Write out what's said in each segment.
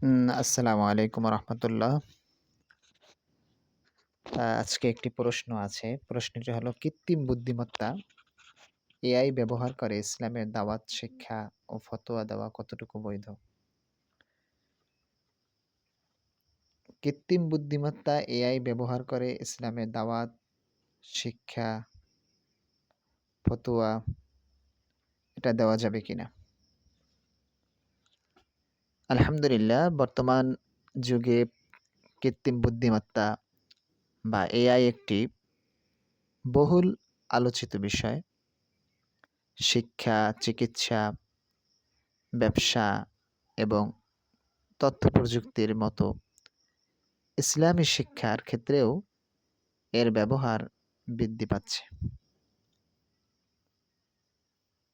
আসসালামু আলাইকুম রহমতুল্লাহ। আজকে একটি প্রশ্ন আছে। প্রশ্নটি হলো কৃত্রিম বুদ্ধিমত্তা এআই ব্যবহার করে ইসলামের দাওয়াত শিক্ষা ও ফতোয়া দেওয়া কতটুকু বৈধ? কৃত্রিম বুদ্ধিমত্তা এআই ব্যবহার করে ইসলামের দাওয়াত, শিক্ষা, ফতোয়া এটা দেওয়া যাবে কিনা? আলহামদুলিল্লাহ, বর্তমান যুগে কৃত্রিম বুদ্ধিমত্তা বা এআই একটি বহুল আলোচিত বিষয়। শিক্ষা, চিকিৎসা, ব্যবসা এবং তথ্য প্রযুক্তির মতো ইসলামী শিক্ষার ক্ষেত্রেও এর ব্যবহার বৃদ্ধি পাচ্ছে।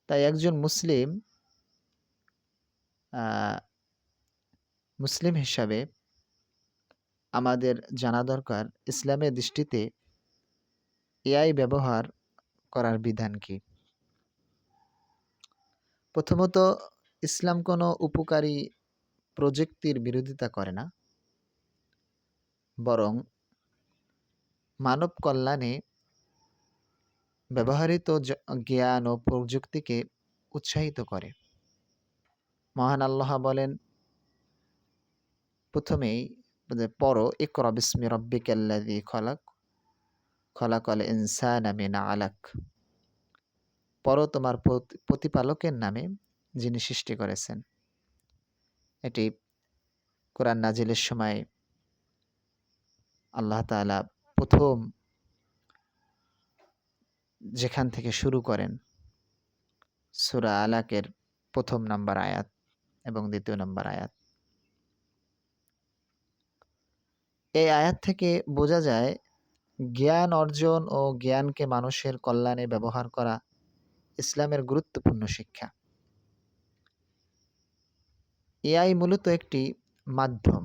তাই একজন আহ, মুসলিম হিসাবে আমাদের জানা দরকার ইসলামের দৃষ্টিতে এআই ব্যবহার করার বিধান কি। প্রথমত, ইসলাম কোনো উপকারী প্রযুক্তির বিরোধিতা করে না, বরং মানব কল্যাণে ব্যবহৃত জ্ঞান ও প্রযুক্তিকে উৎসাহিত করে। মহান আল্লাহ বলেন প্রথমেই যে পড়ো, ইকরা বিস্মি রাব্বিকাল্লাযী খলাক, খলাকাল ইনসানা মিন আলাক। পড়ো তোমার প্রতিপালকের নামে যিনি সৃষ্টি করেছেন। এটি কোরআন নাজিলের সময় আল্লাহ তাআলা প্রথম যেখান থেকে শুরু করেন সূরা আলাকের প্রথম নাম্বার আয়াত এবং দ্বিতীয় নাম্বার আয়াত। এই আয়াত থেকে বোঝা যায় জ্ঞান অর্জন ও জ্ঞানকে মানুষের কল্যাণে ব্যবহার করা ইসলামের গুরুত্বপূর্ণ শিক্ষা। এআই মূলত একটি মাধ্যম,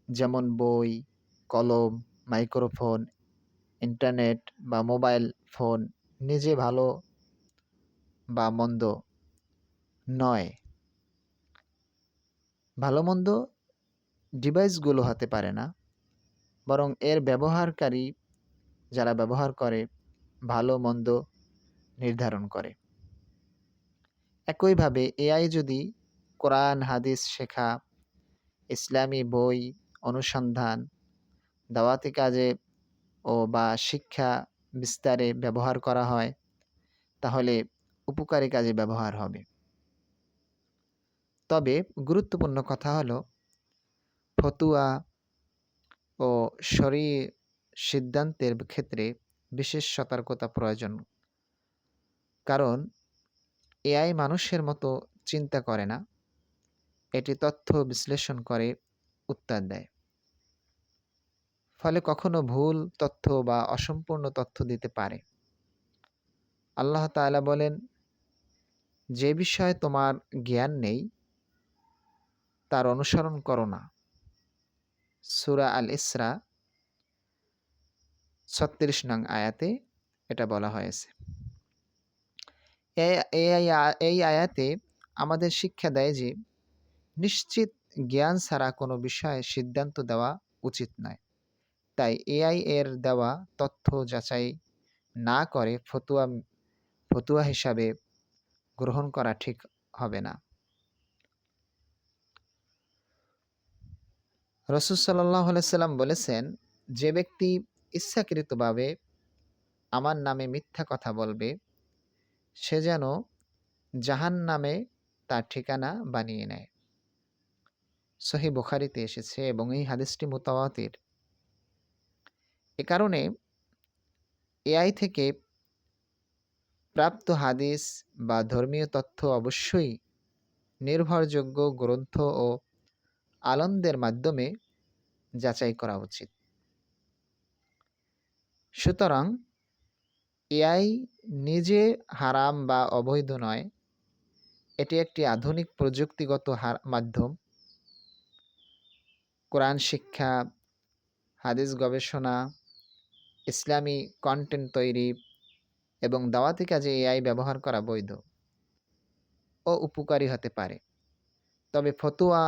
যেমন বই, কলম, মাইক্রোফোন, ইন্টারনেট বা মোবাইল ফোন নিজে ভালো বা মন্দ নয়। ভালো মন্দ ডিভাইসগুলো হতে পারে না, বরং এর ব্যবহারকারী যারা ব্যবহার করে ভালো মন্দ নির্ধারণ করে। একইভাবে এআই যদি কোরআন হাদিস শেখা, ইসলামী বই অনুসন্ধান, দাওয়াতি কাজে বা শিক্ষা বিস্তারে ব্যবহার করা হয়, তাহলে উপকারী কাজে ব্যবহার হবে। তবে গুরুত্বপূর্ণ কথা হলো ফতুয়া ও শরঈ সিদ্ধান্তের ক্ষেত্রে বিশেষ সতর্কতা প্রয়োজন। কারণ এআই মানুষের মতো চিন্তা করে না, এটি তথ্য বিশ্লেষণ করে উত্তর দেয়। ফলে কখনো ভুল তথ্য বা অসম্পূর্ণ তথ্য দিতে পারে। আল্লাহ তাআলা বলেন, যে বিষয়ে তোমার জ্ঞান নেই তার অনুসরণ করো না। সূরা আল ইসরা ৩৬ নং আয়াতে এটা বলা হয়েছে। এই আয়াতে আমাদের শিক্ষা দেয় যে নিশ্চিত জ্ঞান ছাড়া কোনো বিষয়ে সিদ্ধান্ত দেওয়া উচিত নয়। তাই এআই এর দেওয়া তথ্য যাচাই না করে ফতুয়া হিসাবে গ্রহণ করা ঠিক হবে না। রাসূল সাল্লাল্লাহু আলাইহি সাল্লাম বলেছেন, যে ব্যক্তি ইচ্ছাকৃতভাবে আমার নামে মিথ্যা কথা বলবে সে যেন জাহান্নামে তার ঠিকানা বানিয়ে নেয়। সহিহ বুখারীতে এসেছে এবং এই হাদিসটি মুতাওয়াতির। এ কারণে এআই থেকে প্রাপ্ত হাদিস বা ধর্মীয় তথ্য অবশ্যই নির্ভরযোগ্য গ্রন্থ ও আলেমদের মাধ্যমে যাচাই করা উচিত। সুতরাং এআই নিজে হারাম বা অবৈধ নয়, এটি একটি আধুনিক প্রযুক্তিগত মাধ্যম। কোরআন শিক্ষা, হাদিস গবেষণা, ইসলামী কন্টেন্ট তৈরি এবং দাওয়াতি কাজে এআই ব্যবহার করা বৈধ ও উপকারী হতে পারে। তবে ফতোয়া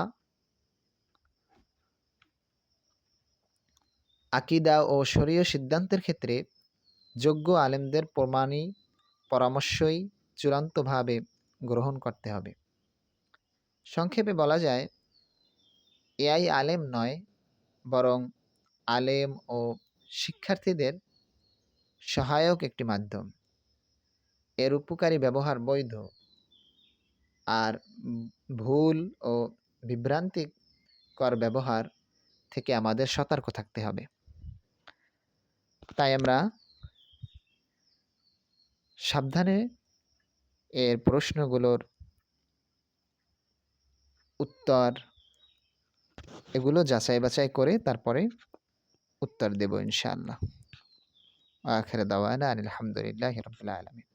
আকীদা ও শরীয় সিদ্ধান্তের ক্ষেত্রে যোগ্য আলেমদের পরামর্শই চূড়ান্তভাবে গ্রহণ করতে হবে। সংক্ষেপে বলা যায়, এআই আলেম নয়, বরং আলেম ও শিক্ষার্থীদের সহায়ক একটি মাধ্যম। এর উপকারী ব্যবহার বৈধ, আর ভুল ও বিভ্রান্তিকর ব্যবহার থেকে আমাদের সতর্ক থাকতে হবে। তাই আমরা সাবধানে এর প্রশ্নগুলোর উত্তর এগুলো যাচাই বাছাই করে তারপরে উত্তর দেব ইনশাআল্লাহ। আখির দাওয়ানা আনিল হামদুলিল্লাহি রাব্বিল আলামিন।